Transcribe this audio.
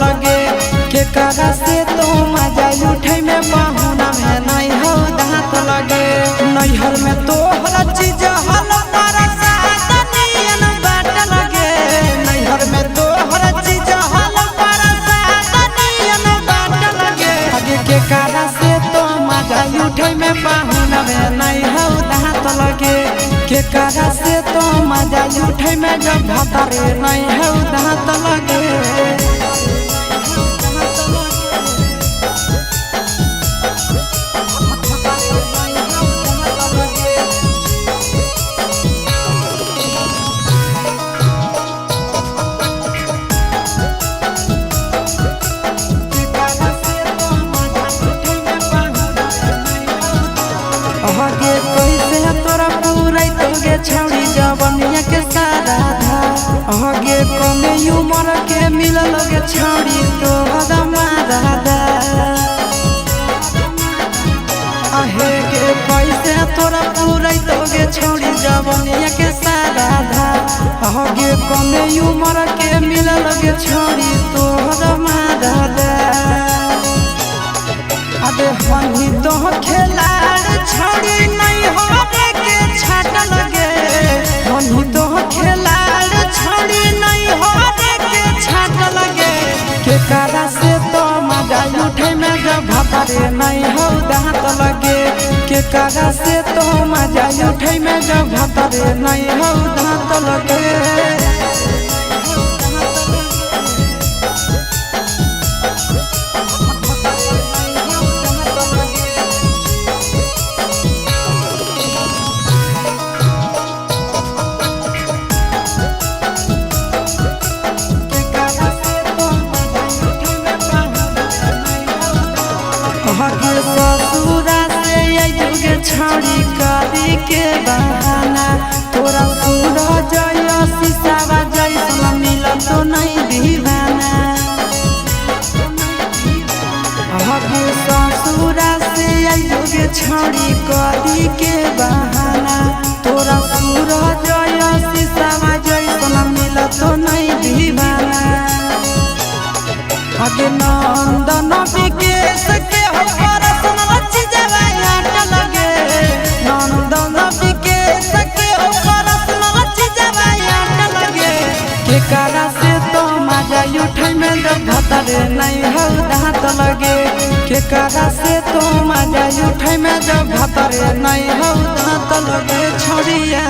लगे के करा से तो मजा उठे में पाहुना में नहीं हो दांत लगे नैहर में तो हर चीज हल तारा सादनियन बाट लगे नैहर में तो हर चीज हल तारा सादनियन बाट लगे आगे के करा से तो मजा उठे में पाहुना में नहीं हो दांत लगे के करा से तो मजा उठे में जब भतरे नहीं हो दांत लगे आगे कैसे तोरा पूरा तोगे छौड़ी जवनिया के सारा धा आगे कमे उमर के मिल लगे छौड़ी तो हदमारा दा आहे के कैसे तोरा पूरा तोगे छौड़ी जवनिया के सारा धा आगे कमे उमर के मिल लगे छौड़ी तो हदमारा दा अबे हनी तो खेलाड़ छौड़ी नहीं हो के छाट लगे हनी तो खेलाड़ छौड़ी नहीं हो के छाट लगे के करा से तो मजा उठे में जब भतरे नहीं हो दांत लगे के करा से तो मजा उठे में जब भतरे नहीं हो दांत लगे ससुरा से युगे छौड़ी करी के बहाना तोरा सूरज जय शीशावा जैसा मिल तो नहीं दीवाना ससुरा से युगे छौड़ी करी के बहाना तोरा सूरज जय शीशावा जैसा मिल तो नहीं दीवाना आगे नंदन विकेश के हो परसन लच्छी जवाया लगे नंदन विकेश के हो परसन लच्छी जवाया लगे के करा से तो मजा उठे में जब भतरे नहीं हो दांत लगे के करा से तो मजा उठे में जब भतरे नहीं हो दांत लगे छोड़िया।